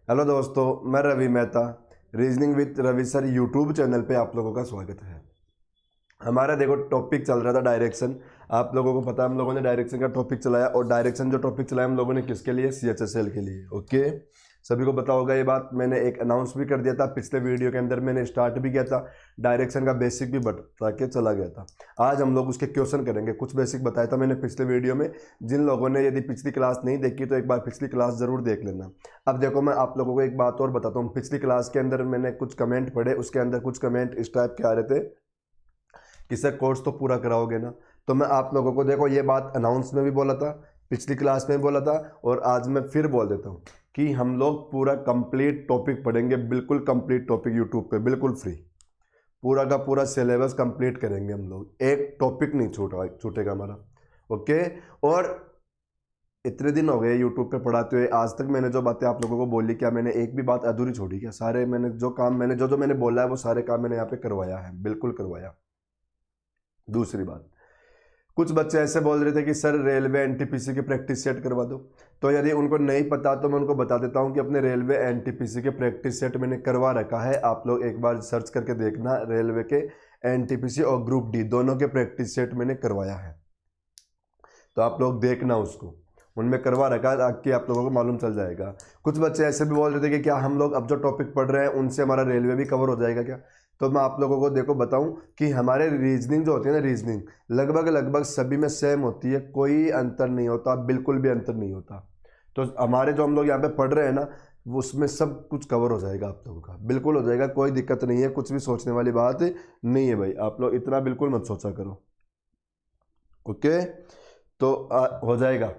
Hello दोस्तों, मैं Ravi Mehta. Reasoning with Ravi sir YouTube channel पे आप लोगों का स्वागत है। हमारा देखो टॉपिक चल रहा था डायरेक्शन। आप लोगों को पता है हम लोगों ने डायरेक्शन का टॉपिक चलाया, और डायरेक्शन जो टॉपिक चलाया हम लोगों ने किसके लिए? CHSL के लिए। ओके, सभी को पता होगा ये बात। मैंने एक अनाउंस भी कर दिया था पिछले वीडियो के अंदर, मैंने स्टार्ट भी किया था, डायरेक्शन का बेसिक भी बता के चला गया था। आज हम लोग उसके क्वेश्चन करेंगे। कुछ बेसिक बताया था मैंने पिछले वीडियो में। जिन लोगों ने यदि पिछली क्लास नहीं देखी तो एक बार पिछली क्लास ज़रूर देख लेना। अब देखो, मैं आप लोगों को एक बात और बताता हूँ। पिछली क्लास के अंदर मैंने कुछ कमेंट पढ़े, उसके अंदर कुछ कमेंट इस टाइप के आ रहे थे कि सर कोर्स तो पूरा कराओगे ना। तो मैं आप लोगों को देखो ये बात अनाउंस में भी बोला था, पिछली क्लास में भी बोला था, और आज मैं फिर बोल देता हूँ कि हम लोग पूरा कंप्लीट टॉपिक पढ़ेंगे, बिल्कुल कंप्लीट टॉपिक यूट्यूब पे बिल्कुल फ्री। पूरा का पूरा सिलेबस कंप्लीट करेंगे हम लोग, एक टॉपिक नहीं छूटेगा हमारा। ओके, और इतने दिन हो गए यूट्यूब पे पढ़ाते हुए, आज तक मैंने जो बातें आप लोगों को बोली, क्या मैंने एक भी बात अधूरी छोड़ी? क्या सारे मैंने जो काम मैंने जो मैंने बोला है वो सारे काम मैंने यहाँ पे करवाया है, बिल्कुल करवाया। दूसरी बात, कुछ बच्चे ऐसे बोल रहे थे कि सर रेलवे एनटीपीसी की प्रैक्टिस सेट करवा दो। तो यदि उनको नहीं पता तो मैं उनको बता देता हूँ कि अपने रेलवे एनटीपीसी के प्रैक्टिस सेट मैंने करवा रखा है। आप लोग एक बार सर्च करके देखना, रेलवे के एनटीपीसी और ग्रुप डी दोनों के प्रैक्टिस सेट मैंने करवाया है, तो आप लोग देखना उसको, उनमें करवा रखा है ताकि आप लोगों को मालूम चल जाएगा। कुछ बच्चे ऐसे भी बोल रहे थे कि क्या हम लोग अब जो टॉपिक पढ़ रहे हैं उनसे हमारा रेलवे भी कवर हो जाएगा क्या? तो मैं आप लोगों को देखो बताऊं कि हमारे रीजनिंग जो होती है ना, रीजनिंग लगभग सभी में सेम होती है, कोई अंतर नहीं होता, बिल्कुल भी अंतर नहीं होता। तो हमारे जो हम लोग यहाँ पे पढ़ रहे हैं ना, वो उसमें सब कुछ कवर हो जाएगा आप लोगों का, बिल्कुल हो जाएगा, कोई दिक्कत नहीं है, कुछ भी सोचने वाली बात नहीं है भाई। आप लोग इतना बिल्कुल मत सोचा करो। ओके, तो हो जाएगा,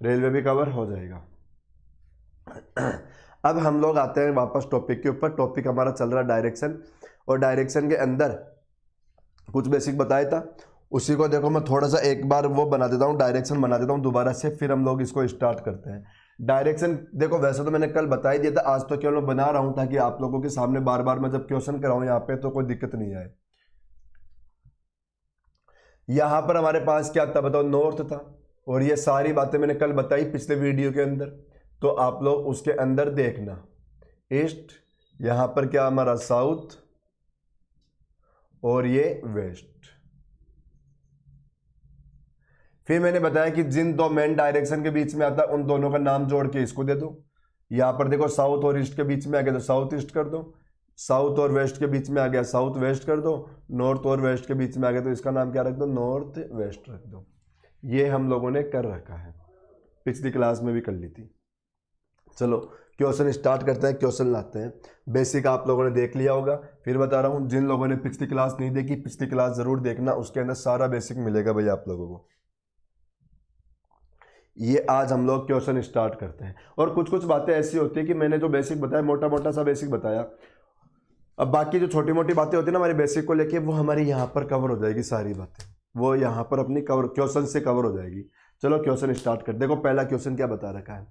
रेलवे भी कवर हो जाएगा। अब हम लोग आते हैं वापस टॉपिक के ऊपर। टॉपिक हमारा चल रहा है डायरेक्शन, और डायरेक्शन के अंदर कुछ बेसिक बताया था, उसी को देखो मैं थोड़ा सा एक बार वो बना देता हूँ, डायरेक्शन बना देता हूँ दोबारा से, फिर हम लोग इसको स्टार्ट करते हैं। डायरेक्शन देखो, वैसे तो मैंने कल बता ही दिया था, आज तो केवल बना रहा हूँ ताकि आप लोगों के सामने बार बार मैं जब क्वेश्चन कराऊँ यहाँ पे तो कोई दिक्कत नहीं आए। यहाँ पर हमारे पास क्या था बताओ? नॉर्थ था, और ये सारी बातें मैंने कल बताई पिछले वीडियो के अंदर, तो आप लोग उसके अंदर देखना। ईस्ट, यहाँ पर क्या हमारा साउथ, और ये वेस्ट। फिर मैंने बताया कि जिन दो मेन डायरेक्शन के बीच में आता है उन दोनों का नाम जोड़ के इसको दे दो। यहाँ पर देखो साउथ और ईस्ट के बीच में आ गया तो साउथ ईस्ट कर दो, साउथ और वेस्ट के बीच में आ गया साउथ वेस्ट कर दो, नॉर्थ और वेस्ट के बीच में आ गया तो इसका नाम क्या रख दो? नॉर्थ वेस्ट रख दो। ये हम लोगों ने कर रखा है, पिछली क्लास में भी कर ली थी। चलो क्वेश्चन स्टार्ट करते हैं, क्वेश्चन लाते हैं। बेसिक आप लोगों ने देख लिया होगा, फिर बता रहा हूँ जिन लोगों ने पिछली क्लास नहीं देखी, पिछली क्लास जरूर देखना, उसके अंदर सारा बेसिक मिलेगा भाई आप लोगों को। ये आज हम लोग क्वेश्चन स्टार्ट करते हैं, और कुछ कुछ बातें ऐसी होती है कि मैंने जो बेसिक बताया, मोटा मोटा सा बेसिक बताया, अब बाकी जो छोटी मोटी बातें होती है ना हमारी बेसिक को लेके, वो हमारी यहाँ पर कवर हो जाएगी, सारी बातें वो यहाँ पर अपनी कवर क्वेश्चन से कवर हो जाएगी। चलो क्वेश्चन स्टार्ट कर। देखो पहला क्वेश्चन क्या बता रखा है?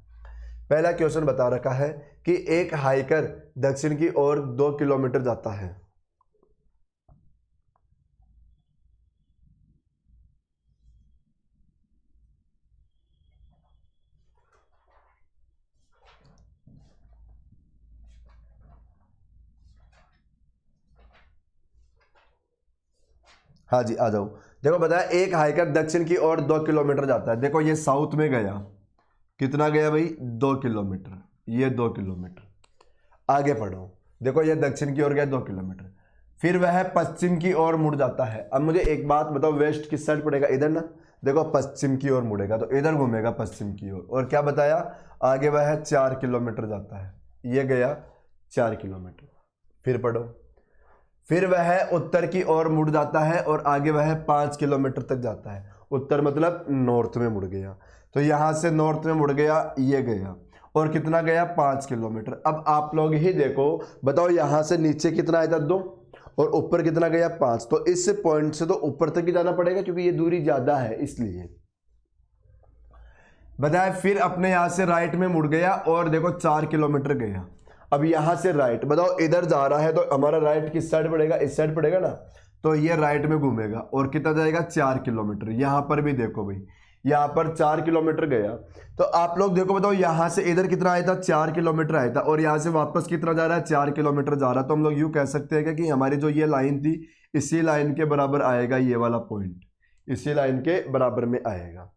पहला क्वेश्चन बता रखा है कि एक हाइकर दक्षिण की ओर 2 किलोमीटर जाता है। हाँ जी, आ जाओ। देखो बताया एक हाइकर दक्षिण की ओर 2 किलोमीटर जाता है। देखो ये साउथ में गया, कितना गया भाई? 2 किलोमीटर, ये 2 किलोमीटर। आगे पढ़ो, देखो ये दक्षिण की ओर गया 2 किलोमीटर, फिर वह पश्चिम की ओर मुड़ जाता है। अब मुझे एक बात बताओ, वेस्ट किस साइड पड़ेगा? इधर ना। देखो पश्चिम की ओर मुड़ेगा तो इधर घूमेगा पश्चिम की ओर, और क्या बताया? आगे वह 4 किलोमीटर जाता है, ये गया 4 किलोमीटर। फिर पढ़ो, फिर वह उत्तर की ओर मुड़ जाता है और आगे वह 5 किलोमीटर तक जाता है। उत्तर मतलब नॉर्थ में मुड़ गया, तो यहां से नॉर्थ में मुड़ गया, ये गया, और कितना गया? 5 किलोमीटर। अब आप लोग ही देखो, बताओ यहां से नीचे कितना आया था? 2, और ऊपर कितना गया? 5। तो इस पॉइंट से तो ऊपर तक ही जाना पड़ेगा क्योंकि ये दूरी ज्यादा है, इसलिए बताया। फिर अपने यहां से राइट में मुड़ गया और देखो 4 किलोमीटर गया। अब यहां से राइट, बताओ इधर जा रहा है तो हमारा राइट किस साइड पड़ेगा? इस साइड पड़ेगा ना, तो ये राइट में घूमेगा और कितना जाएगा? 4 किलोमीटर। यहां पर भी देखो भाई, यहाँ पर 4 किलोमीटर गया। तो आप लोग देखो बताओ यहाँ से इधर कितना आया था, 4 किलोमीटर आया था, और यहाँ से वापस कितना जा रहा है, 4 किलोमीटर जा रहा है। तो हम लोग यूँ कह सकते हैं कि हमारी जो ये लाइन थी इसी लाइन के बराबर आएगा, ये वाला पॉइंट इसी लाइन के बराबर में आएगा।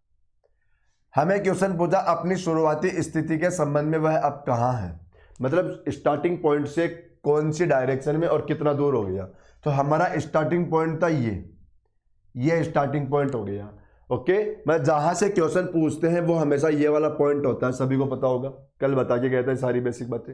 हमें क्वेश्चन पूछा अपनी शुरुआती स्थिति के संबंध में वह अब कहाँ है, मतलब स्टार्टिंग पॉइंट से कौन सी डायरेक्शन में और कितना दूर हो गया। तो हमारा स्टार्टिंग पॉइंट था ये स्टार्टिंग पॉइंट हो गया। ओके, मैं जहां से क्वेश्चन पूछते हैं वो हमेशा ये वाला पॉइंट होता है, सभी को पता होगा, कल बता के गए थे सारी बेसिक बातें।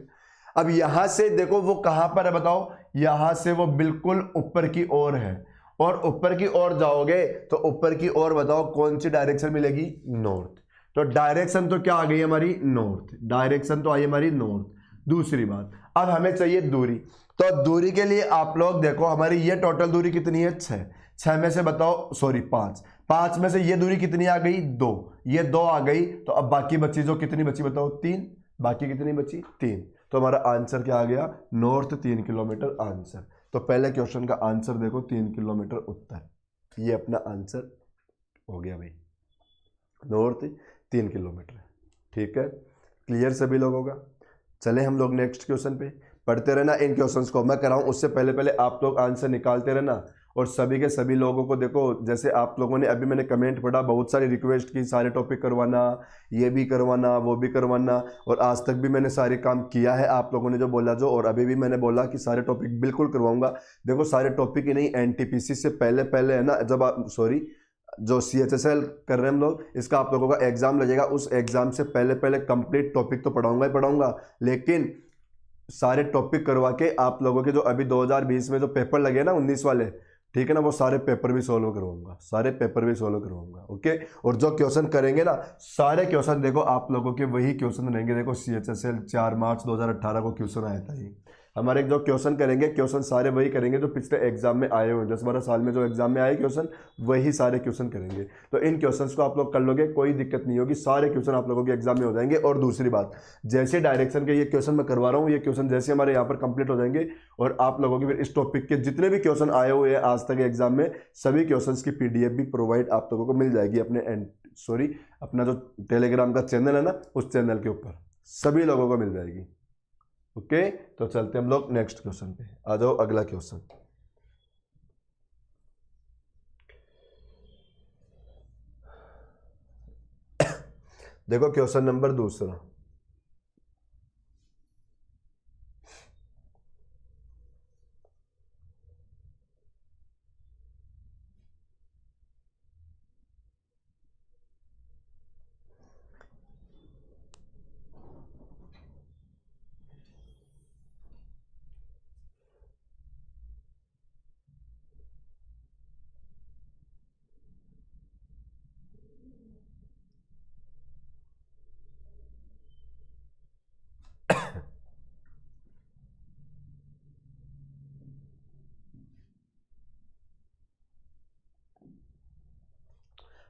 अब यहां से देखो वो कहां पर है बताओ, यहां से वो बिल्कुल ऊपर की ओर है, और ऊपर की ओर जाओगे तो ऊपर की ओर बताओ कौन सी डायरेक्शन मिलेगी, नॉर्थ। तो डायरेक्शन तो क्या आ गई हमारी, नॉर्थ, डायरेक्शन तो आई हमारी नॉर्थ। दूसरी बात, अब हमें चाहिए दूरी। तो दूरी के लिए आप लोग देखो हमारी ये टोटल दूरी कितनी है, 6 में से बताओ, सॉरी 5 में से ये दूरी कितनी आ गई, 2, ये 2 आ गई। तो अब बाकी बची जो कितनी बची बताओ, 3, बाकी कितनी बची, 3। तो हमारा आंसर क्या आ गया, नॉर्थ 3 किलोमीटर आंसर। तो पहले क्वेश्चन का आंसर देखो 3 किलोमीटर उत्तर, ये अपना आंसर हो गया भाई, नॉर्थ 3 किलोमीटर। ठीक है, क्लियर सभी लोगों का। चले हम लोग नेक्स्ट क्वेश्चन पे, पढ़ते रहना इन क्वेश्चंस को, मैं कराऊं उससे पहले पहले आप लोग आंसर निकालते रहना। और सभी के सभी लोगों को देखो, जैसे आप लोगों ने अभी मैंने कमेंट पढ़ा, बहुत सारी रिक्वेस्ट की सारे टॉपिक करवाना, ये भी करवाना वो भी करवाना, और आज तक भी मैंने सारे काम किया है आप लोगों ने जो बोला जो, और अभी भी मैंने बोला कि सारे टॉपिक बिल्कुल करवाऊंगा। देखो सारे टॉपिक ही नहीं, एनटीपीसी से पहले पहले है ना, जब आप जो CHSL कर रहे हैं हम लोग, इसका आप लोगों का एग्जाम लगेगा, उस एग्जाम से पहले पहले कंप्लीट टॉपिक तो पढ़ाऊंगा ही पढ़ाऊंगा, लेकिन सारे टॉपिक करवा के आप लोगों के जो अभी 2020 में जो पेपर लगे ना 19 वाले, ठीक है ना, वो सारे पेपर भी सॉल्व करवाऊंगा, सारे पेपर भी सॉल्व करवाऊंगा। ओके, और जो क्वेश्चन करेंगे ना, सारे क्वेश्चन देखो आप लोगों के वही क्वेश्चन रहेंगे। देखो CHSL 4 मार्च 2018 को क्वेश्चन आया था, ये हमारे जो क्वेश्चन करेंगे, क्वेश्चन सारे वही करेंगे जो पिछले एग्जाम में आए हुए, 10-12 साल में जो एग्जाम में आए क्वेश्चन, वही सारे क्वेश्चन करेंगे। तो इन क्वेश्चंस को आप लोग कर लोगे, कोई दिक्कत नहीं होगी, सारे क्वेश्चन आप लोगों के एग्जाम में हो जाएंगे। और दूसरी बात, जैसे डायरेक्शन के ये क्वेश्चन मैं करवा रहा हूँ, ये क्वेश्चन जैसे हमारे यहाँ पर कंप्लीट हो जाएंगे, और आप लोगों के फिर इस टॉपिक के जितने भी क्वेश्चन आए हुए हैं आज तक एग्जाम में, सभी क्वेश्चन की PDF भी प्रोवाइड आप लोगों को मिल जाएगी अपने अपना जो टेलीग्राम का चैनल है ना, उस चैनल के ऊपर सभी लोगों को मिल जाएगी। ओके, तो चलते हम लोग नेक्स्ट क्वेश्चन पे, आ जाओ अगला क्वेश्चन। देखो क्वेश्चन नंबर दूसरा,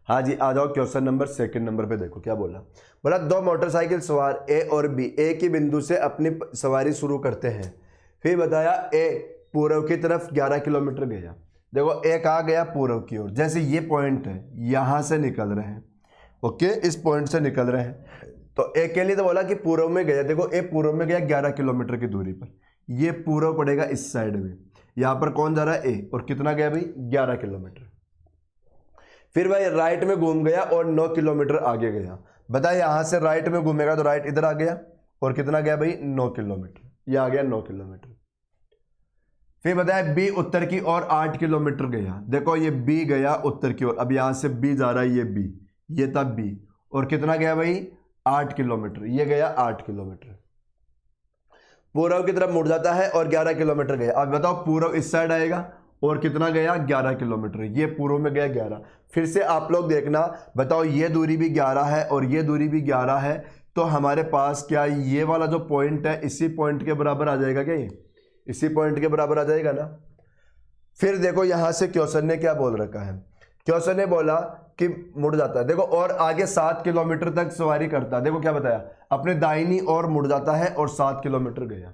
हाँ जी, आ जाओ क्वेश्चन नंबर सेकंड नंबर पे। देखो क्या बोला, बोला 2 मोटरसाइकिल सवार A और B एक ही बिंदु से अपनी सवारी शुरू करते हैं। फिर बताया A पूर्व की तरफ 11 किलोमीटर गया। देखो A कहाँ गया, पूर्व की ओर। जैसे ये पॉइंट है, यहाँ से निकल रहे हैं, ओके, इस पॉइंट से निकल रहे हैं। तो A के लिए तो बोला कि पूर्व में गया। देखो A पूर्व में गया 11 किलोमीटर की दूरी पर, ये पूर्व पड़ेगा इस साइड में। यहाँ पर कौन जा रहा है, A, और कितना गया भाई, 11 किलोमीटर। फिर भाई राइट में घूम गया और 9 किलोमीटर आगे गया। बताइए यहां से राइट में घूमेगा तो राइट इधर आ गया, और कितना गया भाई, 9 किलोमीटर, ये आ गया 9 किलोमीटर। फिर बताया B उत्तर की ओर 8 किलोमीटर गया। देखो ये B गया उत्तर की ओर, अब यहां से B जा रहा है, ये B, ये था B, और कितना गया भाई, 8 किलोमीटर, ये गया 8 किलोमीटर। पूर्व की तरफ मुड़ जाता है और 11 किलोमीटर गया। अब बताओ पूर्व इस साइड आएगा, और कितना गया, 11 किलोमीटर, ये पूर्व में गया 11। फिर से आप लोग देखना, बताओ ये दूरी भी 11 है और ये दूरी भी 11 है, तो हमारे पास क्या ये वाला जो पॉइंट है इसी पॉइंट के बराबर आ जाएगा क्या, ये इसी पॉइंट के बराबर आ जाएगा ना। फिर देखो यहां से क्वेश्चन ने क्या बोल रखा है, क्वेश्चन ने बोला कि मुड़ जाता है, देखो और आगे 7 किलोमीटर तक सवारी करता है। देखो क्या बताया, अपने दाहिनी ओर मुड़ जाता है और 7 किलोमीटर गया।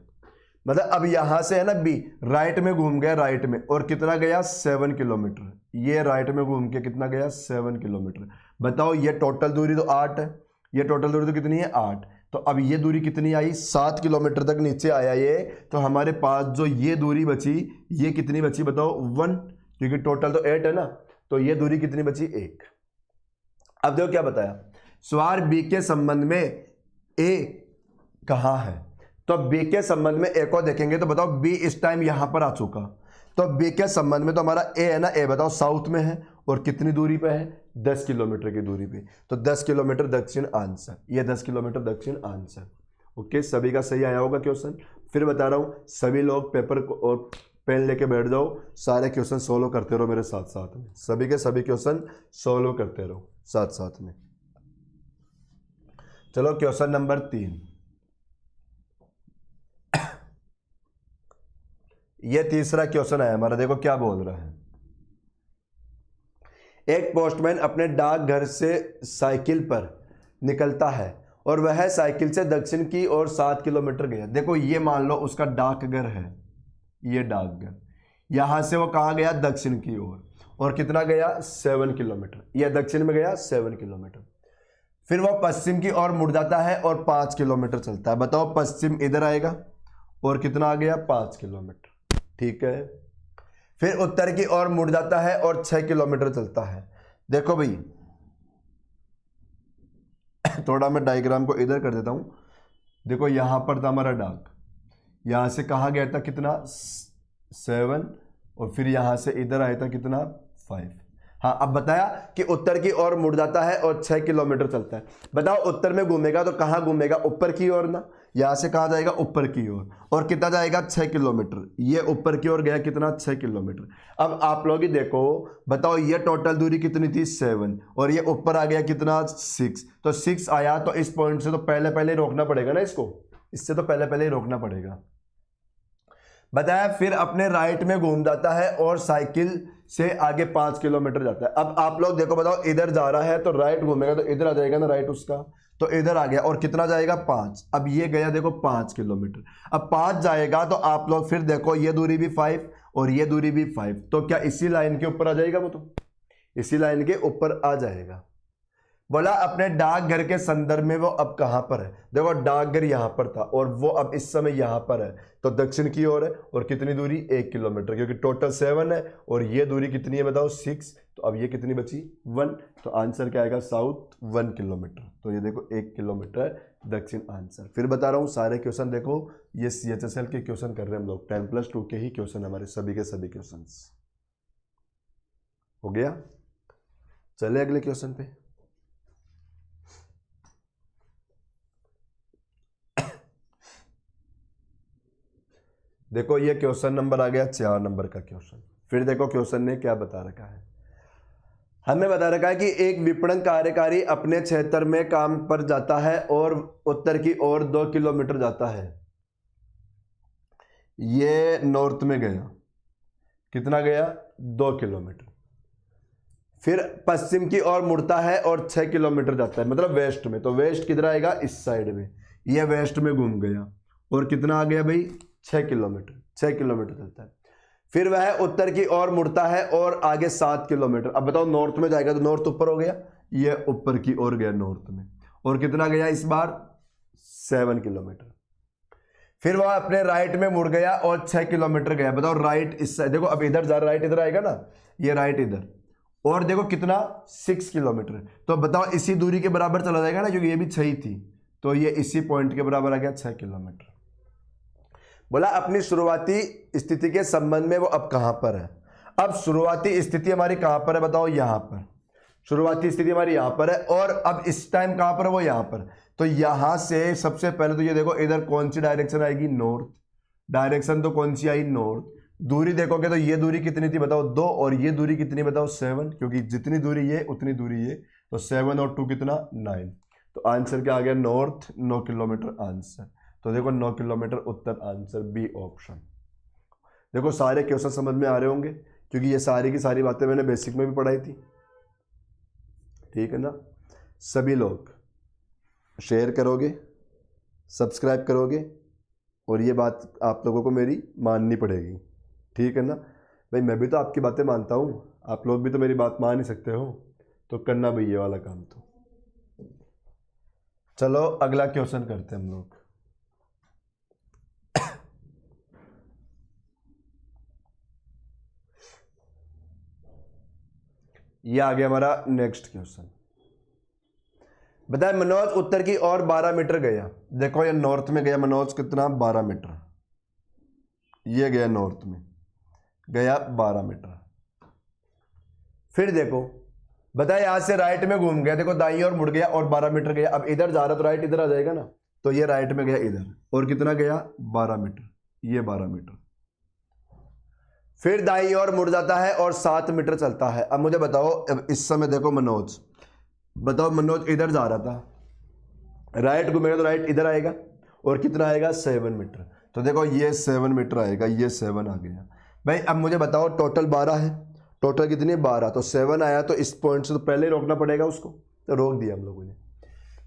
मतलब अब यहां से है ना B राइट में घूम गया, राइट में, और कितना गया, 7 किलोमीटर, ये राइट में घूम के कितना गया, 7 किलोमीटर। बताओ ये टोटल दूरी तो 8 है, ये टोटल दूरी तो कितनी है 8। तो अब ये दूरी कितनी आई 7 किलोमीटर तक नीचे आया ये। तो हमारे पास जो ये दूरी बची ये कितनी बची बताओ 1, क्योंकि टोटल तो 8 है ना। तो ये दूरी कितनी बची 1। अब देखो क्या बताया, सवाल बी के संबंध में ए कहाँ है। तो बी के संबंध में ए को देखेंगे तो बताओ बी इस टाइम यहां पर आ चुका। तो बी के संबंध में तो हमारा ए है ना, ए बताओ साउथ में है और कितनी दूरी पे है 10 किलोमीटर की दूरी पे। तो 10 किलोमीटर दक्षिण आंसर, ये 10 किलोमीटर दक्षिण आंसर। ओके, सभी का सही आया होगा क्वेश्चन। फिर बता रहा हूं सभी लोग पेपर और पेन लेके बैठ जाओ, सारे क्वेश्चन सोल्व करते रहो मेरे साथ साथ में, सभी के सभी क्वेश्चन सोल्व करते रहो साथ साथ में। चलो क्वेश्चन नंबर 3, ये तीसरा क्वेश्चन है हमारा। देखो क्या बोल रहा है, एक पोस्टमैन अपने डाकघर से साइकिल पर निकलता है और वह साइकिल से दक्षिण की ओर 7 किलोमीटर गया। देखो ये मान लो उसका डाकघर है, ये डाकघर, यहां से वो कहाँ गया दक्षिण की ओर, और कितना गया 7 किलोमीटर, यह दक्षिण में गया 7 किलोमीटर। फिर वो पश्चिम की ओर मुड़ जाता है और 5 किलोमीटर चलता है। बताओ पश्चिम इधर आएगा और कितना आ गया 5 किलोमीटर, ठीक है। फिर उत्तर की ओर मुड़ जाता है और 6 किलोमीटर चलता है। देखो भाई थोड़ा मैं डायग्राम को इधर कर देता हूं। देखो यहां पर था हमारा डाक, यहां से कहा गया था कितना 7, और फिर यहां से इधर आया था कितना 5। हाँ, अब बताया कि उत्तर की ओर मुड़ जाता है और 6 किलोमीटर चलता है। बताओ उत्तर में घूमेगा तो कहां घूमेगा, ऊपर की ओर ना, यहां से कहां जाएगा ऊपर की ओर, और कितना जाएगा 6 किलोमीटर। ये ऊपर की ओर गया कितना 6 किलोमीटर। अब आप लोग ही देखो, बताओ ये टोटल दूरी कितनी थी 7, और ये ऊपर आ गया कितना 6। तो 6 आया तो इस पॉइंट से तो पहले पहले ही रोकना पड़ेगा ना इसको, इससे तो पहले पहले ही रोकना पड़ेगा। बताया फिर अपने राइट में घूम जाता है और साइकिल से आगे 5 किलोमीटर जाता है। अब आप लोग देखो, बताओ इधर जा रहा है तो राइट घूमेगा तो इधर आ जाएगा ना राइट उसका, तो इधर आ गया और कितना जाएगा 5। अब ये गया देखो 5 किलोमीटर, अब 5 जाएगा तो आप लोग फिर देखो ये दूरी भी 5 और ये दूरी भी 5, तो क्या इसी लाइन के ऊपर आ जाएगा वो, तो इसी लाइन के ऊपर आ जाएगा। बोला अपने डाकघर के संदर्भ में वो अब कहां पर है। देखो डाकघर यहां पर था और वो अब इस समय यहां पर है, तो दक्षिण की ओर है, और कितनी दूरी 1 किलोमीटर, क्योंकि टोटल 7 है और ये दूरी कितनी है बताओ 6। तो अब ये कितनी बची 1, तो आंसर क्या आएगा साउथ 1 किलोमीटर। तो ये देखो 1 किलोमीटर दक्षिण आंसर। फिर बता रहा हूँ सारे क्वेश्चन देखो, ये CHSL के क्वेश्चन कर रहे हैं हम लोग, 10+2 के ही क्वेश्चन, हमारे सभी के सभी क्वेश्चन हो गया। चले अगले क्वेश्चन पे। देखो ये क्वेश्चन नंबर आ गया 4 नंबर का क्वेश्चन। फिर देखो क्वेश्चन ने क्या बता रखा है, हमें बता रखा है कि एक विपणन कार्यकारी अपने क्षेत्र में काम पर जाता है और उत्तर की ओर 2 किलोमीटर जाता है। ये नॉर्थ में गया, कितना गया 2 किलोमीटर। फिर पश्चिम की ओर मुड़ता है और 6 किलोमीटर जाता है, मतलब वेस्ट में। तो वेस्ट किधर आएगा इस साइड में, ये वेस्ट में घूम गया और कितना आ गया भाई 6 किलोमीटर, 6 किलोमीटर चलता है। फिर वह उत्तर की ओर मुड़ता है और आगे 7 किलोमीटर। अब बताओ नॉर्थ में जाएगा तो नॉर्थ ऊपर हो गया, ये ऊपर की ओर गया नॉर्थ में, और कितना गया इस बार 7 किलोमीटर। फिर वह अपने राइट में मुड़ गया और 6 किलोमीटर गया। बताओ राइट इस साइड, देखो अब इधर जा, राइट इधर आएगा ना, ये राइट इधर, और देखो कितना 6 किलोमीटर। तो बताओ इसी दूरी के बराबर चला जाएगा ना, क्योंकि ये भी 6 थी, तो ये इसी पॉइंट के बराबर आ गया 6 किलोमीटर। बोला अपनी शुरुआती स्थिति के संबंध में वो अब कहां पर है। अब शुरुआती स्थिति हमारी कहां पर है बताओ, यहां पर शुरुआती स्थिति हमारी यहां पर है, और अब इस टाइम कहां पर है वो यहां पर। तो यहां से सबसे पहले तो ये देखो इधर कौन सी डायरेक्शन आएगी, नॉर्थ। डायरेक्शन तो कौन सी आई नॉर्थ। दूरी देखोगे तो ये दूरी कितनी थी बताओ 2, और ये दूरी कितनी बताओ 7, क्योंकि जितनी दूरी ये उतनी दूरी ये, तो 7 और 2 कितना 9। तो आंसर क्या आ गया नॉर्थ 9 किलोमीटर आंसर। तो देखो 9 किलोमीटर उत्तर आंसर बी ऑप्शन। देखो सारे क्वेश्चन समझ में आ रहे होंगे, क्योंकि ये सारी की सारी बातें मैंने बेसिक में भी पढ़ाई थी, ठीक है ना। सभी लोग शेयर करोगे, सब्सक्राइब करोगे, और ये बात आप लोगों को मेरी माननी पड़ेगी, ठीक है ना भाई। मैं भी तो आपकी बातें मानता हूँ, आप लोग भी तो मेरी बात मान ही सकते हो, तो करना भाई ये वाला काम। तो चलो अगला क्वेश्चन करते हैं हम लोग। ये आ गया हमारा नेक्स्ट क्वेश्चन। बताए मनोज उत्तर की ओर 12 मीटर गया। देखो ये नॉर्थ में गया मनोज, कितना 12 मीटर। ये गया नॉर्थ में, गया 12 मीटर। फिर देखो बताए यहां से राइट में घूम गया, देखो दाईं ओर मुड़ गया और 12 मीटर गया। अब इधर जा रहा तो राइट इधर आ जाएगा ना, तो ये राइट में गया इधर और कितना गया 12 मीटर, ये 12 मीटर। फिर दाईं ओर मुड़ जाता है और 7 मीटर चलता है। अब मुझे बताओ, अब इस समय देखो मनोज, बताओ मनोज इधर जा रहा था, राइट घूमेगा तो राइट इधर आएगा और कितना आएगा 7 मीटर। तो देखो ये 7 मीटर आएगा, ये 7 आ गया भाई। अब मुझे बताओ टोटल 12 है, टोटल कितनी 12, तो 7 आया तो इस पॉइंट से तो पहले ही रोकना पड़ेगा उसको, तो रोक दिया हम लोगों ने।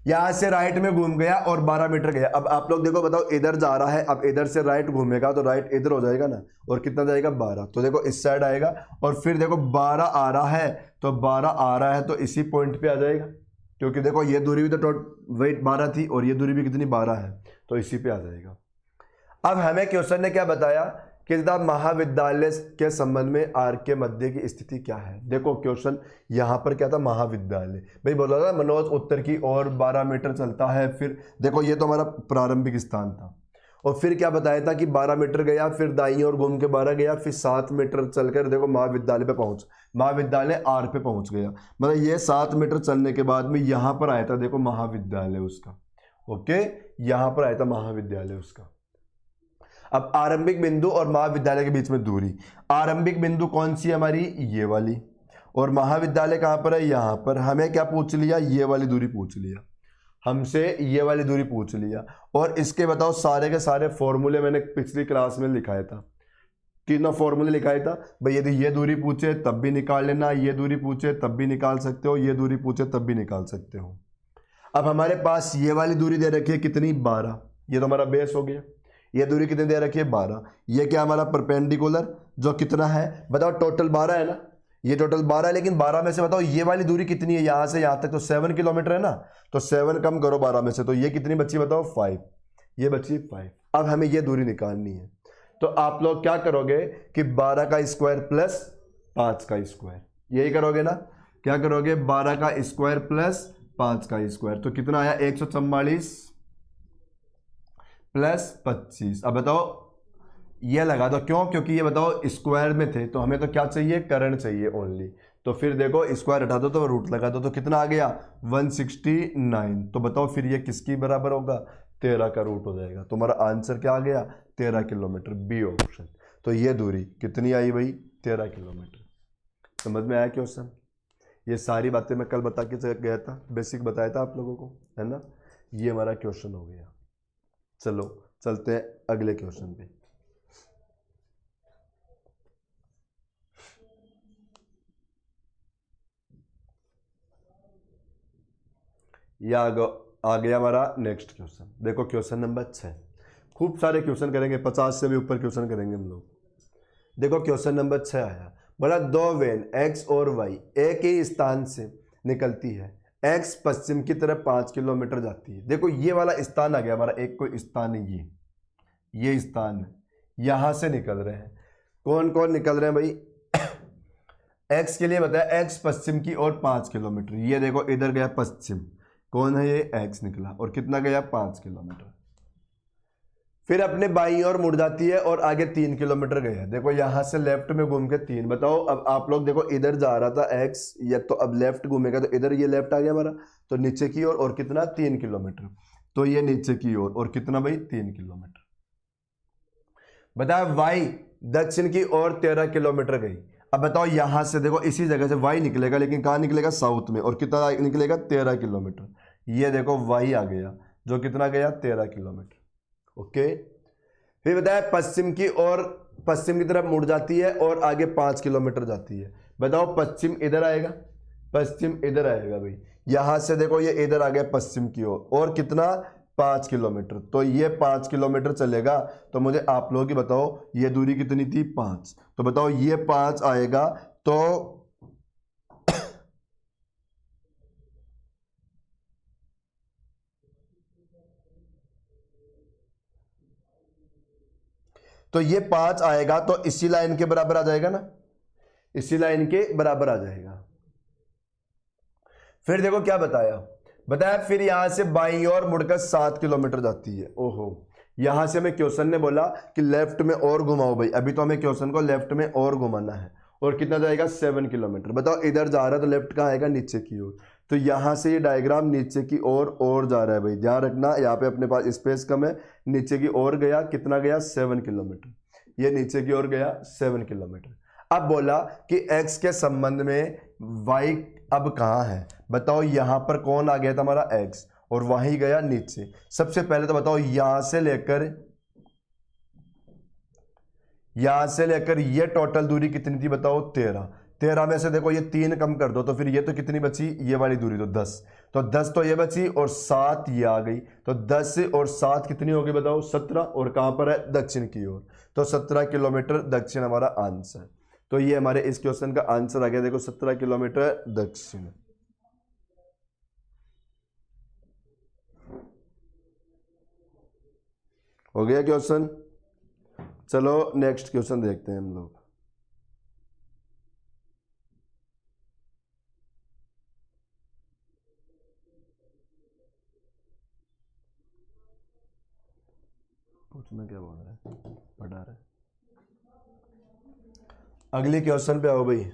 यहां से राइट में घूम गया और 12 मीटर गया। अब आप लोग देखो बताओ इधर जा रहा है, अब इधर से राइट घूमेगा तो राइट इधर हो जाएगा ना, और कितना जाएगा 12, तो देखो इस साइड आएगा। और फिर देखो 12 आ रहा है, तो 12 आ रहा है तो इसी पॉइंट पे आ जाएगा, क्योंकि देखो ये दूरी भी तो वेट 12 थी और ये दूरी भी कितनी 12 है, तो इसी पे आ जाएगा। अब हमें क्वेश्चन ने क्या बताया कि महाविद्यालय के संबंध में आर के मध्य की स्थिति क्या है। देखो क्वेश्चन यहां पर क्या था, महाविद्यालय भाई बोला था मनोज उत्तर की ओर 12 मीटर चलता है। फिर देखो ये तो हमारा प्रारंभिक स्थान था, और फिर क्या बताया था कि 12 मीटर गया, फिर दाईं ओर घूम के 12 गया, फिर 7 मीटर चलकर देखो महाविद्यालय पे पहुंच, महाविद्यालय आर पे पहुंच गया। मतलब ये 7 मीटर चलने के बाद में यहां पर आया था देखो महाविद्यालय उसका, ओके, यहां पर आया था महाविद्यालय उसका। अब आरंभिक बिंदु और महाविद्यालय के बीच में दूरी, आरंभिक बिंदु कौन सी है हमारी, ये वाली, और महाविद्यालय कहां पर है, यहां पर। हमें क्या पूछ लिया, ये वाली दूरी पूछ लिया हमसे, ये वाली दूरी पूछ लिया। और इसके बताओ सारे के सारे फॉर्मूले मैंने पिछली क्लास में लिखाया था, तीनों फॉर्मूले लिखाया था भाई। यदि ये दूरी पूछे तब भी निकाल लेना, ये दूरी पूछे तब भी निकाल सकते हो, ये दूरी पूछे तब भी निकाल सकते हो। अब हमारे पास ये वाली दूरी दे रखी है कितनी 12, ये तो हमारा बेस हो गया। ये दूरी कितनी दे रखी है 12, ये क्या हमारा परपेंडिकुलर जो कितना है बताओ, टोटल 12 है ना, ये टोटल 12 है। लेकिन 12 में से बताओ ये वाली दूरी कितनी है, यहां से यहां तक तो 7 किलोमीटर है ना, तो 7 कम करो 12 में से, तो ये कितनी बची बताओ 5, ये बची 5। अब हमें ये दूरी निकालनी है, तो आप लोग क्या करोगे कि 12 का स्क्वायर प्लस 5 का स्क्वायर, यही करोगे ना, क्या करोगे 12 का स्क्वायर प्लस 5 का स्क्वायर, तो कितना आया 144 प्लस 25। अब बताओ ये लगा दो, क्यों, क्योंकि ये बताओ स्क्वायर में थे, तो हमें तो क्या चाहिए, करण चाहिए ओनली। तो फिर देखो स्क्वायर हटा दो तो रूट लगा दो, तो कितना आ गया 169। तो बताओ फिर ये किसकी बराबर होगा, 13 का रूट हो जाएगा। तुम्हारा आंसर क्या आ गया 13 किलोमीटर, बी ऑप्शन। तो ये दूरी कितनी आई भाई 13 किलोमीटर। समझ में आया क्वेश्चन। ये सारी बातें मैं कल बता के गया था, बेसिक बताया था आप लोगों को, है ना। ये हमारा क्वेश्चन हो गया। चलो चलते हैं अगले क्वेश्चन पे। यह आ गया हमारा नेक्स्ट क्वेश्चन। देखो क्वेश्चन नंबर 6, खूब सारे क्वेश्चन करेंगे, 50 से भी ऊपर क्वेश्चन करेंगे हम लोग। देखो क्वेश्चन नंबर 6 आया, बोला दो वेन x और y एक ही स्थान से निकलती है, x पश्चिम की तरफ 5 किलोमीटर जाती है। देखो ये वाला स्थान आ गया हमारा, एक कोई स्थान है, ये स्थान है, यहां से निकल रहे हैं। कौन कौन निकल रहे हैं भाई, x के लिए बताया, x पश्चिम की ओर 5 किलोमीटर। ये देखो इधर गया पश्चिम, कौन है ये, x निकला, और कितना गया 5 किलोमीटर। फिर अपने बाईं ओर मुड़ जाती है और आगे 3 किलोमीटर गया। देखो यहां से लेफ्ट में घूम के 3, बताओ अब आप लोग देखो इधर जा रहा था x, या तो अब लेफ्ट घूमेगा तो इधर ये लेफ्ट आ गया हमारा, तो नीचे की ओर और कितना 3 किलोमीटर, तो ये नीचे की ओर और कितना भाई 3 किलोमीटर। बताया y दक्षिण की ओर 13 किलोमीटर गई। अब बताओ यहां से देखो इसी जगह से y निकलेगा, लेकिन कहां निकलेगा साउथ में, और कितना निकलेगा 13 किलोमीटर। ये देखो y आ गया जो कितना गया 13 किलोमीटर, ओके। फिर बताया पश्चिम की ओर, पश्चिम की तरफ मुड़ जाती है और आगे 5 किलोमीटर जाती है। बताओ पश्चिम इधर आएगा, पश्चिम इधर आएगा भाई, यहां से देखो ये इधर आ गया पश्चिम की ओर, और कितना 5 किलोमीटर, तो ये 5 किलोमीटर चलेगा। तो मुझे आप लोग ही बताओ ये दूरी कितनी थी 5, तो बताओ ये 5 आएगा, तो तो ये 5 आएगा तो इसी लाइन के बराबर आ जाएगा ना, इसी लाइन के बराबर आ जाएगा। फिर देखो क्या बताया फिर यहां से बाईं ओर मुड़कर 7 किलोमीटर जाती है। ओहो, यहां से हमें क्वेश्चन ने बोला कि लेफ्ट में और घुमाओ भाई, अभी तो हमें क्वेश्चन को लेफ्ट में और घुमाना है। और कितना जाएगा 7 किलोमीटर। बताओ इधर जा रहा है तो लेफ्ट कहाँ आएगा, नीचे की ओर। तो यहां से ये डायग्राम नीचे की ओर और जा रहा है भाई, ध्यान रखना यहाँ पे अपने पास स्पेस कम है। नीचे की ओर गया, कितना गया 7 किलोमीटर। ये नीचे की ओर गया 7 किलोमीटर। अब बोला कि x के संबंध में y अब कहाँ है। बताओ यहां पर कौन आ गया था हमारा x, और वहीं गया नीचे। सबसे पहले तो बताओ यहां से लेकर ये टोटल दूरी कितनी थी, बताओ 13। 13 में से देखो ये 3 कम कर दो तो फिर ये तो कितनी बची, ये वाली दूरी तो 10। तो 10 तो ये बची और 7 ये आ गई। तो 10 और 7 कितनी होगी बताओ 17। और कहां पर है, दक्षिण की ओर। तो 17 किलोमीटर दक्षिण हमारा आंसर। तो ये हमारे इस क्वेश्चन का आंसर आ गया, देखो 17 किलोमीटर दक्षिण। हो गया क्वेश्चन। चलो नेक्स्ट क्वेश्चन देखते हैं हम लोग। पूछना क्या बोल रहा है, पढ़ा रहा है। अगले क्वेश्चन पे आओ भाई।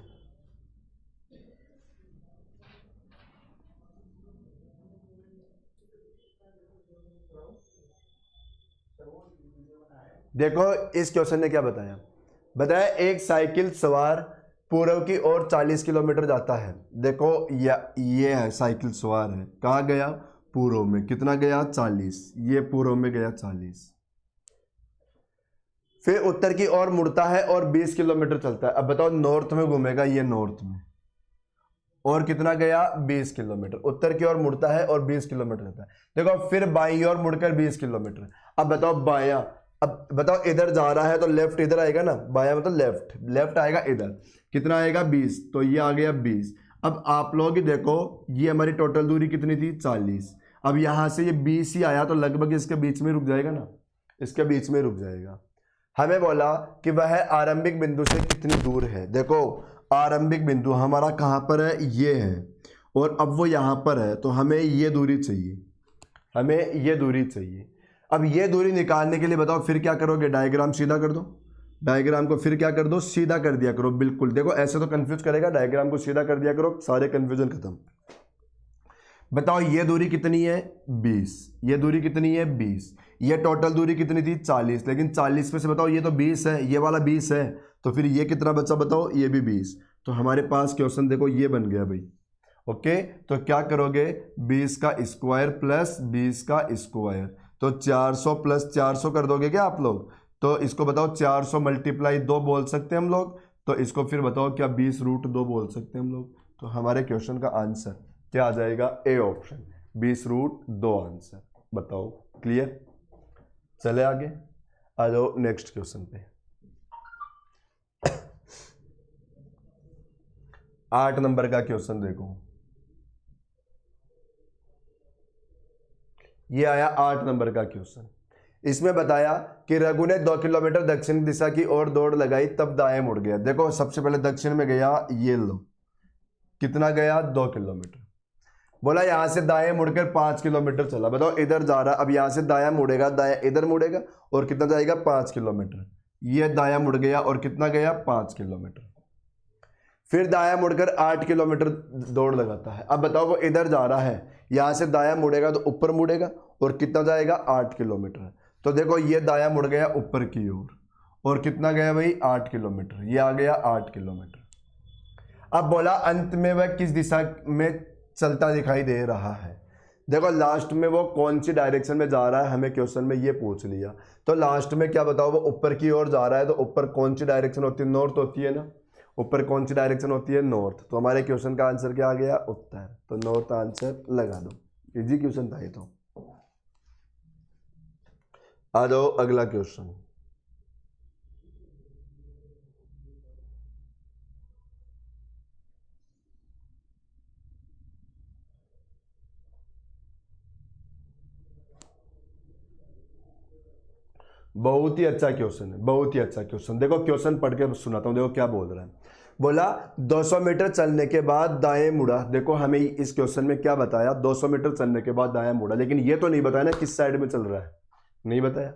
देखो इस क्वेश्चन ने क्या बताया एक साइकिल सवार पूर्व की ओर 40 किलोमीटर जाता है। देखो ये है साइकिल सवार है, कहाँ गया, पूर्व में। कितना गया 40, ये पूर्व में गया 40। फिर उत्तर की ओर मुड़ता है और 20 किलोमीटर चलता है। अब बताओ नॉर्थ में घूमेगा, ये नॉर्थ में, और कितना गया 20 किलोमीटर। उत्तर की ओर मुड़ता है और 20 किलोमीटर चलता है। देखो फिर बाईं ओर मुड़कर 20 किलोमीटर। अब बताओ बायां, अब बताओ इधर जा रहा है तो लेफ्ट इधर आएगा ना, बायां मतलब लेफ्ट, लेफ्ट आएगा इधर। कितना आएगा 20, तो ये आ गया 20। अब आप लोग देखो ये हमारी टोटल दूरी कितनी थी 40। अब यहां से ये 20 ही आया तो लगभग इसके बीच में रुक जाएगा ना, इसके बीच में रुक जाएगा। हमें बोला कि वह आरंभिक बिंदु से कितनी दूर है। देखो आरंभिक बिंदु हमारा कहाँ पर है, ये है, और अब वो यहाँ पर है, तो हमें ये दूरी चाहिए, हमें ये दूरी चाहिए। अब ये दूरी निकालने के लिए बताओ फिर क्या करोगे, डायग्राम सीधा कर दो। डायग्राम को फिर क्या कर दो, सीधा कर दिया करो। बिल्कुल देखो ऐसे तो कंफ्यूज करेगा, डायग्राम को सीधा कर दिया करो, सारे कंफ्यूजन खत्म। बताओ ये दूरी कितनी है 20, ये दूरी कितनी है 20, ये टोटल दूरी कितनी थी 40, लेकिन 40 में से बताओ ये तो 20 है, ये वाला 20 है, तो फिर ये कितना बचा बताओ, ये भी 20। तो हमारे पास क्वेश्चन देखो ये बन गया भाई। ओके, तो क्या करोगे 20 का स्क्वायर प्लस 20 का स्क्वायर, तो 400 प्लस 400 कर दोगे क्या आप लोग। तो इसको बताओ 400 मल्टीप्लाई 2 बोल सकते हैं हम लोग, तो इसको फिर बताओ क्या 20√2 बोल सकते हैं हम लोग। तो हमारे क्वेश्चन का आंसर क्या आ जाएगा, ए ऑप्शन 20√2 आंसर। बताओ क्लियर। चले आगे, आ जाओ नेक्स्ट क्वेश्चन पे। 8 नंबर का क्वेश्चन देखो, ये आया 8 नंबर का क्वेश्चन। इसमें बताया कि रघु ने 2 किलोमीटर दक्षिण दिशा की ओर दौड़ लगाई तब दाएं मुड़ गया। देखो सबसे पहले दक्षिण में गया, ये लो कितना गया 2 किलोमीटर। बोला यहां से दाएं मुड़कर 5 किलोमीटर चला। बताओ इधर जा रहा, अब यहां से दायां मुड़ेगा, दायां इधर मुड़ेगा, और कितना जाएगा 5 किलोमीटर। ये दायां मुड़ गया और कितना गया 5 किलोमीटर। फिर दायां मुड़कर 8 किलोमीटर दौड़ लगाता है। अब बताओ वो इधर जा रहा है, यहां से दायां मुड़ेगा तो ऊपर मुड़ेगा, और कितना जाएगा 8 किलोमीटर। तो देखो ये दायां मुड़ गया ऊपर की ओर, और कितना गया भाई 8 किलोमीटर, ये आ गया 8 किलोमीटर। अब बोला अंत में वह किस दिशा में चलता दिखाई दे रहा है। देखो लास्ट में वो कौन सी डायरेक्शन में जा रहा है, हमें क्वेश्चन में ये पूछ लिया। तो लास्ट में क्या बताओ, वो ऊपर की ओर जा रहा है, तो ऊपर कौन सी डायरेक्शन होती है, नॉर्थ होती है ना। ऊपर कौन सी डायरेक्शन होती है, नॉर्थ। तो हमारे क्वेश्चन का आंसर क्या आ गया, उत्तर। तो नॉर्थ आंसर लगा दो, इजी क्वेश्चन था ये तो। आ जाओ अगला क्वेश्चन। बहुत ही अच्छा क्वेश्चन है, बहुत ही अच्छा क्वेश्चन। देखो क्वेश्चन पढ़ के सुनाता हूँ, देखो क्या बोल रहा है। बोला 200 मीटर चलने के बाद दाएं मुड़ा। देखो हमें इस क्वेश्चन में क्या बताया, 200 मीटर चलने के बाद दाएं मुड़ा, लेकिन ये तो नहीं बताया ना किस साइड में चल रहा है, नहीं बताया।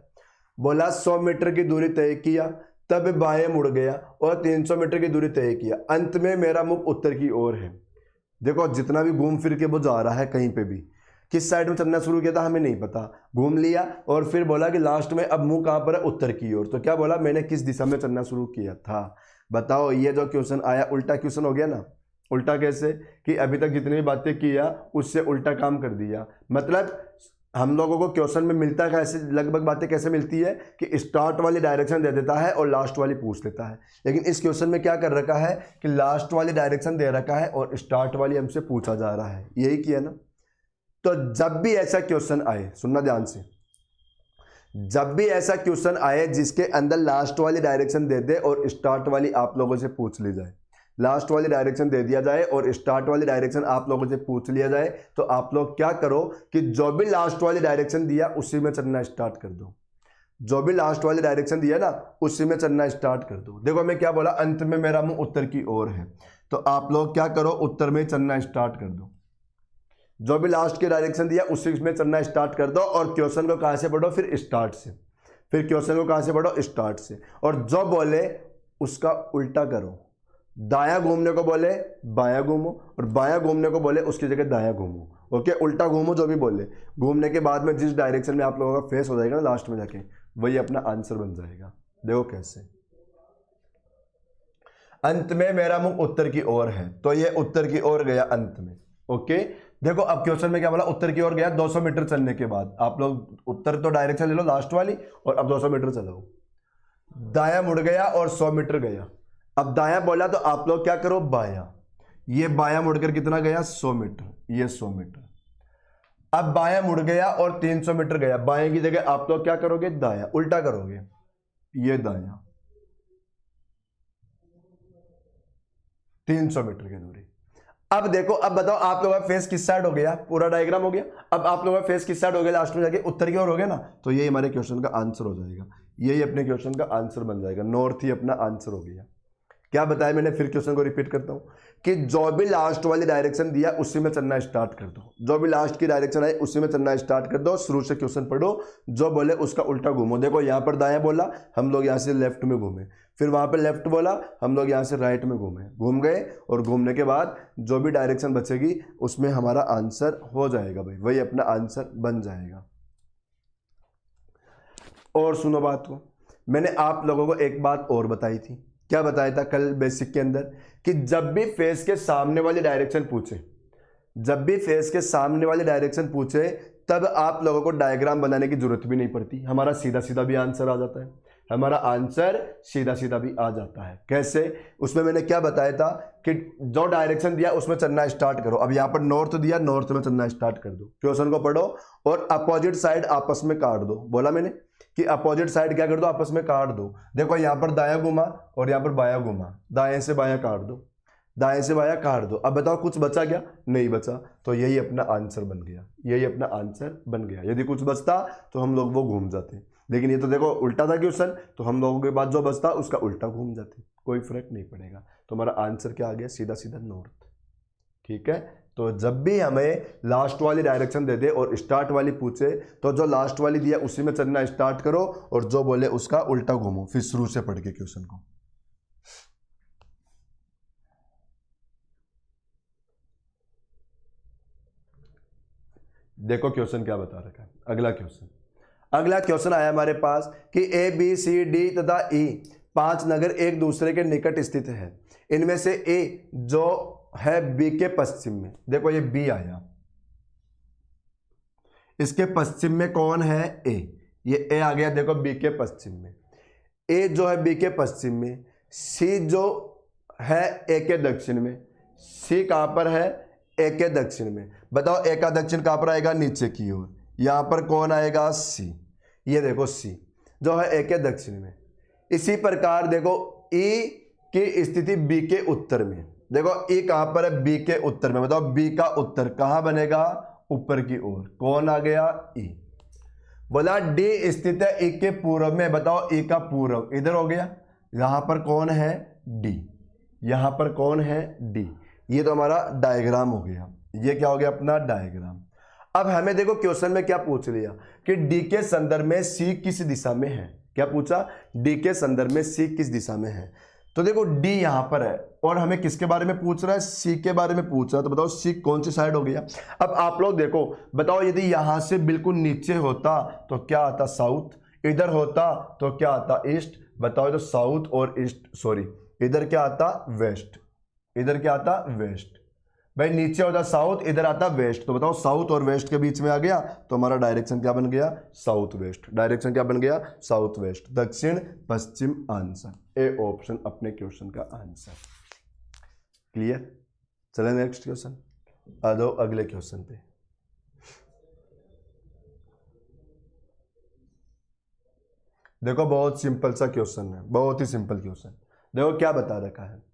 बोला 100 मीटर की दूरी तय किया, तब बाएं मुड़ गया और 300 मीटर की दूरी तय किया, अंत में मेरा मुख उत्तर की ओर है। देखो जितना भी घूम फिर के वो जा रहा है, कहीं पे भी किस साइड में चलना शुरू किया था हमें नहीं पता, घूम लिया और फिर बोला कि लास्ट में अब मुंह कहाँ पर है, उत्तर की ओर। तो क्या बोला, मैंने किस दिशा में चलना शुरू किया था। बताओ, ये जो क्वेश्चन आया उल्टा क्वेश्चन हो गया ना। उल्टा कैसे कि अभी तक जितनी भी बातें किया उससे उल्टा काम कर दिया। मतलब हम लोगों को क्वेश्चन में मिलता कैसे, लगभग बातें कैसे मिलती है कि स्टार्ट वाली डायरेक्शन दे देता है और लास्ट वाली पूछ लेता है, लेकिन इस क्वेश्चन में क्या कर रखा है कि लास्ट वाली डायरेक्शन दे रखा है और स्टार्ट वाली हमसे पूछा जा रहा है, यही किया ना। तो जब भी ऐसा क्वेश्चन आए, सुनना ध्यान से, जब भी ऐसा क्वेश्चन आए जिसके अंदर लास्ट वाली डायरेक्शन दे दे और स्टार्ट वाली आप लोगों से पूछ ली जाए, लास्ट वाली डायरेक्शन दे दिया जाए और स्टार्ट वाली डायरेक्शन आप लोगों से पूछ लिया जाए, तो आप लोग क्या करो कि जो भी लास्ट वाली डायरेक्शन दिया उसी में चलना स्टार्ट कर दो। जो भी लास्ट वाली डायरेक्शन दिया ना उसी में चलना स्टार्ट कर दो। देखो मैं क्या बोला, अंत में मेरा मुंह उत्तर की ओर है, तो आप लोग क्या करो, उत्तर में चलना स्टार्ट कर दो। जो भी लास्ट की डायरेक्शन दिया उसी में चलना स्टार्ट कर दो और क्वेश्चन को कहाँ से पढ़ो, फिर स्टार्ट से। फिर क्वेश्चन को कहाँ से पढ़ो, स्टार्ट से। और जो बोले उसका उल्टा करो, दायां घूमने को बोले बायां घूमो और बायां घूमने को बोले उसकी जगह दायां घूमो। ओके, उल्टा घूमो जो भी बोले। घूमने के बाद में जिस डायरेक्शन में आप लोगों का फेस हो जाएगा ना लास्ट में जाके, वही अपना आंसर बन जाएगा। देखो कैसे, अंत में मेरा मुंह उत्तर की ओर है, तो ये उत्तर की ओर गया अंत में। ओके, देखो अब क्वेश्चन में क्या बोला, उत्तर की ओर गया 200 मीटर चलने के बाद। आप लोग उत्तर तो डायरेक्शन ले लो लास्ट वाली और अब 200 मीटर चलाओ। दायां मुड़ गया और 100 मीटर गया। अब दायां बोला तो आप लोग क्या करो, बायां। ये बायां मुड़कर कितना गया, 100 मीटर, ये 100 मीटर। अब बायां मुड़ गया और 300 मीटर गया, बाएं की जगह आप लोग क्या करोगे, दायां, उल्टा करोगे, ये दायां 300 मीटर की दूरी। अब देखो, अब बताओ आप लोगों का फेस किस साइड हो गया, पूरा डायग्राम हो गया। अब आप लोगों का फेस किस साइड हो गया, लास्ट में जाके उत्तर की ओर हो गया ना, तो यही हमारे क्वेश्चन का आंसर हो जाएगा, यही अपने क्वेश्चन का आंसर बन जाएगा। नॉर्थ ही अपना आंसर हो गया। क्या बताया मैंने, फिर क्वेश्चन को रिपीट करता हूं कि जो भी लास्ट वाली डायरेक्शन दिया उसी में चलना स्टार्ट कर दो। जो भी लास्ट की डायरेक्शन आई उसी में चलना स्टार्ट कर दो। शुरू से क्वेश्चन पढ़ो, जो बोले उसका उल्टा घूमो। देखो यहाँ पर दायां बोला, हम लोग यहाँ से लेफ्ट में घूमे, फिर वहाँ पर लेफ्ट बोला, हम लोग यहाँ से राइट में घूमे, घूम गए और घूमने के बाद जो भी डायरेक्शन बचेगी उसमें हमारा आंसर हो जाएगा भाई, वही अपना आंसर बन जाएगा। और सुनो बात को, मैंने आप लोगों को एक बात और बताई थी। क्या बताया था कल बेसिक के अंदर कि जब भी फेस के सामने वाली डायरेक्शन पूछे, जब भी फेस के सामने वाली डायरेक्शन पूछे तब आप लोगों को डायग्राम बनाने की जरूरत भी नहीं पड़ती, हमारा सीधा सीधा भी आंसर आ जाता है, हमारा आंसर सीधा सीधा भी आ जाता है। कैसे, उसमें मैंने क्या बताया था कि जो डायरेक्शन दिया उसमें चलना स्टार्ट करो। अब यहाँ पर नॉर्थ दिया, नॉर्थ में चलना स्टार्ट कर दो, क्वेश्चन को पढ़ो और अपोजिट साइड आपस में काट दो। बोला मैंने कि अपोजिट साइड क्या कर दो, आपस में काट दो। देखो यहाँ पर दायां घुमा और यहाँ पर बायां घुमा, दाएं से बायां काट दो, दाएं से बायां काट दो। अब बताओ कुछ बचा क्या, नहीं बचा, तो यही अपना आंसर बन गया, यही अपना आंसर बन गया। यदि कुछ बचता तो हम लोग वो घूम जाते, लेकिन ये तो देखो उल्टा था क्वेश्चन, तो हम लोगों के पास जो बचता उसका उल्टा घूम जाते, कोई फर्क नहीं पड़ेगा। तो हमारा आंसर क्या आ गया, सीधा सीधा नॉर्थ। ठीक है, तो जब भी हमें लास्ट वाली डायरेक्शन दे दे और स्टार्ट वाली पूछे तो जो लास्ट वाली दिया उसी में चलना स्टार्ट करो और जो बोले उसका उल्टा घूमो, फिर शुरू से पढ़ के क्वेश्चन को। देखो क्वेश्चन क्या बता रखा है, अगला क्वेश्चन आया हमारे पास कि ए बी सी डी तथा ई 5 नगर एक दूसरे के निकट स्थित है, इनमें से ए जो है बी के पश्चिम में। देखो ये बी आया, इसके पश्चिम में कौन है, ए, ये ए आ गया। देखो बी के पश्चिम में, ए जो है बी के पश्चिम में, सी जो है ए के दक्षिण में। सी कहां पर है, ए के दक्षिण में। बताओ ए का दक्षिण कहां पर आएगा, नीचे की ओर, यहां पर कौन आएगा, सी। ये देखो सी जो है ए के दक्षिण में। इसी प्रकार देखो ई की स्थिति बी के उत्तर में। देखो ई कहां पर है, बी के उत्तर में। बताओ बी का उत्तर कहां बनेगा, ऊपर की ओर, कौन आ गया, ई। बोला डी स्थित है ई के पूर्व में, बताओ ई का पूर्व इधर हो गया, यहां पर कौन है डी, यहां पर कौन है डी, ये तो हमारा डायग्राम हो गया, ये क्या हो गया अपना डायग्राम। अब हमें देखो क्वेश्चन में क्या पूछ लिया कि डी के संदर्भ में सी किस दिशा में है, क्या पूछा, डी के संदर्भ में सी किस दिशा में है। तो देखो डी यहां पर है और हमें किसके बारे में पूछ रहा है, सी के बारे में पूछ रहा है, तो बताओ सी कौन सी साइड हो गया। अब आप लोग देखो, बताओ यदि यहां से बिल्कुल नीचे होता तो क्या आता साउथ, इधर होता तो क्या आता ईस्ट, बताओ तो साउथ और ईस्ट, सॉरी इधर क्या आता वेस्ट, इधर क्या आता वेस्ट, भाई नीचे होता साउथ इधर आता वेस्ट, तो बताओ साउथ और वेस्ट के बीच में आ गया तो हमारा डायरेक्शन क्या बन गया, साउथ वेस्ट, डायरेक्शन क्या बन गया, साउथ वेस्ट, दक्षिण पश्चिम आंसर, ए ऑप्शन अपने क्वेश्चन का आंसर। क्लियर, चले नेक्स्ट क्वेश्चन, आ जाओ अगले क्वेश्चन पे। देखो बहुत सिंपल सा क्वेश्चन है, बहुत ही सिंपल क्वेश्चन। देखो क्या बता रखा है,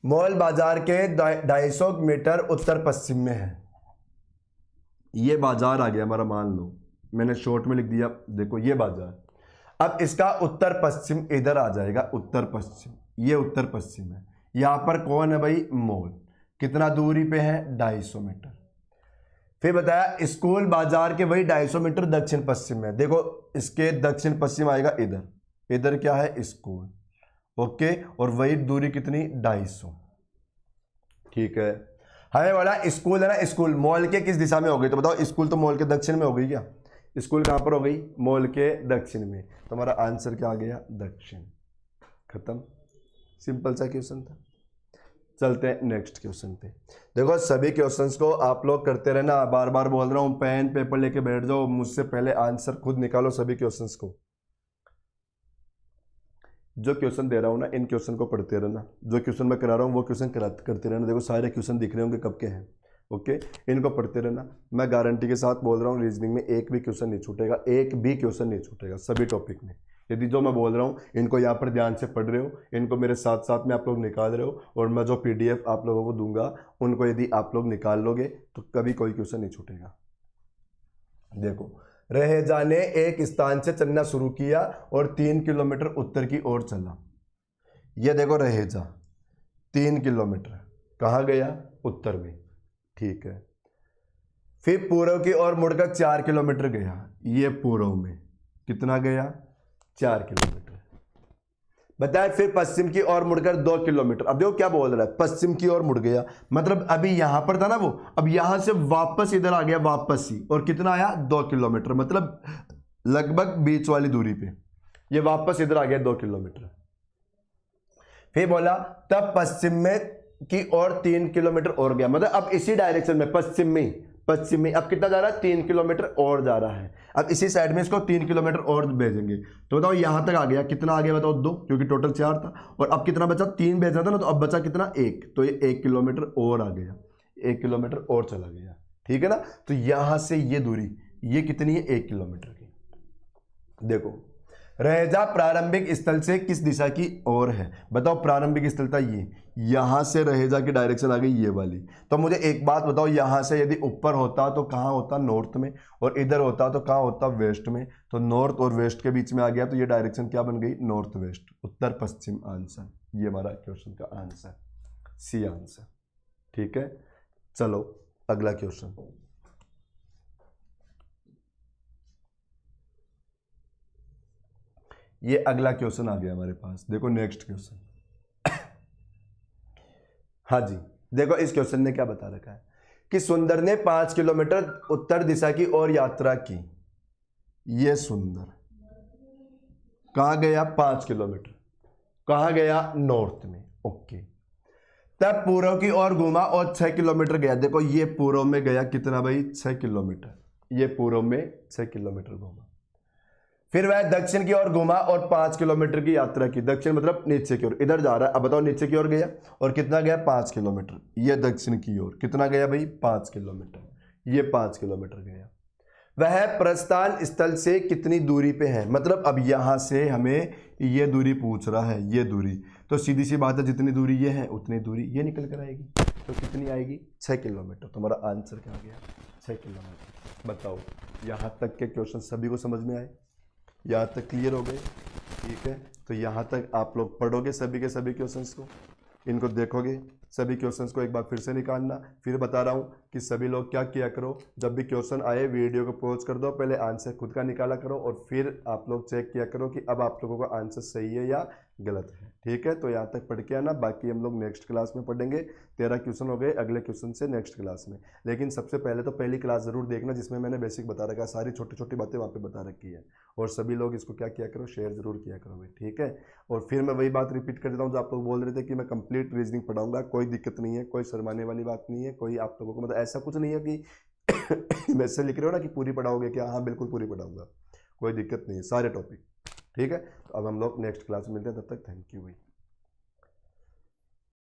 मॉल बाजार के 250 मीटर उत्तर पश्चिम में है, ये बाजार आ गया हमारा, मान लो मैंने शॉर्ट में लिख दिया, देखो ये बाजार, अब इसका उत्तर पश्चिम इधर आ जाएगा, उत्तर पश्चिम, ये उत्तर पश्चिम है, यहां पर कौन है भाई मॉल, कितना दूरी पे है 250 मीटर। फिर बताया स्कूल बाजार के वही 250 मीटर दक्षिण पश्चिम में, देखो इसके दक्षिण पश्चिम आएगा इधर, इधर क्या है स्कूल, ओके, और वही दूरी कितनी 250, ठीक है। हमें बोला स्कूल है ना, स्कूल मॉल के किस दिशा में हो गई, तो बताओ स्कूल तो मॉल के दक्षिण में हो गई, क्या स्कूल कहां पर हो गई, मॉल के दक्षिण में, तो हमारा आंसर क्या आ गया दक्षिण, खत्म, सिंपल सा क्वेश्चन था। चलते हैं नेक्स्ट क्वेश्चन पे। देखो सभी क्वेश्चंस को आप लोग करते रहना, बार बार बोल रहा हूं, पेन पेपर लेके बैठ जाओ, मुझसे पहले आंसर खुद निकालो सभी क्वेश्चंस को। जो क्वेश्चन दे रहा हूँ ना, इन क्वेश्चन को पढ़ते रहना, जो क्वेश्चन मैं करा रहा हूँ वो क्वेश्चन करते रहना। देखो सारे क्वेश्चन दिख रहे होंगे कब के हैं, ओके, इनको पढ़ते रहना। मैं गारंटी के साथ बोल रहा हूँ, रीजनिंग में एक भी क्वेश्चन नहीं छूटेगा, एक भी क्वेश्चन नहीं छूटेगा सभी टॉपिक में। यदि जो मैं बोल रहा हूँ इनको यहाँ पर ध्यान से पढ़ रहे हो, इनको मेरे साथ साथ में आप लोग निकाल रहे हो, और मैं जो PDF आप लोगों को दूंगा उनको यदि आप लोग निकाल लोगे तो कभी कोई क्वेश्चन नहीं छूटेगा। देखो रहेजा ने एक स्थान से चलना शुरू किया और 3 किलोमीटर उत्तर की ओर चला। ये देखो रहेजा 3 किलोमीटर कहाँ गया, उत्तर में, ठीक है। फिर पूर्व की ओर मुड़कर 4 किलोमीटर गया, ये पूर्व में कितना गया 4 किलोमीटर। बताए फिर पश्चिम की ओर मुड़कर 2 किलोमीटर। अब देखो क्या बोल रहा है, पश्चिम की ओर मुड़ गया, मतलब अभी यहां पर था ना वो, अब यहां से वापस इधर आ गया, वापस ही, और कितना आया 2 किलोमीटर, मतलब लगभग बीच वाली दूरी पे ये वापस इधर आ गया 2 किलोमीटर। फिर बोला तब पश्चिम में की ओर 3 किलोमीटर और गया, मतलब अब इसी डायरेक्शन में पश्चिम में अब कितना जा रहा है 3 किलोमीटर और जा रहा है। अब इसी साइड में इसको 3 किलोमीटर और भेजेंगे, तो बताओ यहां तक आ गया, कितना आ गया बताओ 2, क्योंकि टोटल 4 था, और अब कितना बचा 3 भेजना था ना, तो अब बचा कितना 1, तो ये 1 किलोमीटर और आ गया, 1 किलोमीटर और चला गया, ठीक है ना। तो यहां से ये दूरी ये कितनी है 1 किलोमीटर की। देखो रहेजा प्रारंभिक स्थल से किस दिशा की ओर है, बताओ प्रारंभिक स्थल था ये, यहां से रहेजा की डायरेक्शन आ गई ये वाली। तो मुझे एक बात बताओ, यहां से यदि ऊपर होता तो कहां होता नॉर्थ में, और इधर होता तो कहां होता वेस्ट में, तो नॉर्थ और वेस्ट के बीच में आ गया, तो ये डायरेक्शन क्या बन गई नॉर्थ वेस्ट, उत्तर पश्चिम आंसर, ये हमारा क्वेश्चन का आंसर, सी आंसर, ठीक है। चलो अगला क्वेश्चन। ये अगला क्वेश्चन आ गया हमारे पास, देखो नेक्स्ट क्वेश्चन। हाँ जी, देखो इस क्वेश्चन ने क्या बता रखा है कि सुंदर ने 5 किलोमीटर उत्तर दिशा की ओर यात्रा की। ये सुंदर कहां गया 5 किलोमीटर, कहां गया नॉर्थ में, ओके। तब पूर्व की ओर घूमा और 6 किलोमीटर गया। देखो ये पूर्व में गया कितना भाई 6 किलोमीटर, ये पूर्व में 6 किलोमीटर घूमा। फिर वह दक्षिण की ओर घूमा और 5 किलोमीटर की यात्रा की, दक्षिण मतलब नीचे की ओर, इधर जा रहा है, अब बताओ नीचे की ओर गया और कितना गया 5 किलोमीटर, ये दक्षिण की ओर कितना गया भाई 5 किलोमीटर, ये 5 किलोमीटर गया। वह प्रस्थान स्थल से कितनी दूरी पे है, मतलब अब यहां से हमें ये दूरी पूछ रहा है, ये दूरी, तो सीधी सी बात है जितनी दूरी ये है उतनी दूरी ये निकल कर आएगी, तो कितनी आएगी 6 किलोमीटर। तो हमारा आंसर क्या आ गया 6 किलोमीटर। बताओ यहाँ तक के क्वेश्चन सभी को समझ में आए, यहाँ तक क्लियर हो गए? ठीक है, तो यहाँ तक आप लोग पढ़ोगे सभी के सभी क्वेश्चंस को, इनको देखोगे, सभी क्वेश्चंस को एक बार फिर से निकालना। फिर बता रहा हूँ कि सभी लोग क्या किया करो, जब भी क्वेश्चन आए वीडियो को पॉज कर दो, पहले आंसर खुद का निकाला करो और फिर आप लोग चेक किया करो कि अब आप लोगों का आंसर सही है या गलत है। ठीक है, तो यहाँ तक पढ़ के आना, बाकी हम लोग नेक्स्ट क्लास में पढ़ेंगे। 13 क्वेश्चन हो गए, अगले क्वेश्चन से नेक्स्ट क्लास में। लेकिन सबसे पहले तो पहली क्लास ज़रूर देखना जिसमें मैंने बेसिक बता रखा है, सारी छोटी छोटी बातें वहाँ पे बता रखी है। और सभी लोग इसको क्या किया करो, शेयर जरूर किया करो भाई। ठीक है, और फिर मैं वही बात रिपीट कर देता हूँ जो आप लोग बोल रहे थे कि मैं कंप्लीट रीजनिंग पढ़ाऊंगा, कोई दिक्कत नहीं है, कोई शर्माने वाली बात नहीं है, कोई आप लोगों को मतलब ऐसा कुछ नहीं है कि मैसेज लिख रहे हो ना कि पूरी पढ़ाओगे क्या, हाँ बिल्कुल पूरी पढ़ाऊंगा, कोई दिक्कत नहीं है, सारे टॉपिक। ठीक है, तो अब हम लोग नेक्स्ट क्लास में मिलते हैं, तब तक थैंक यू भाई।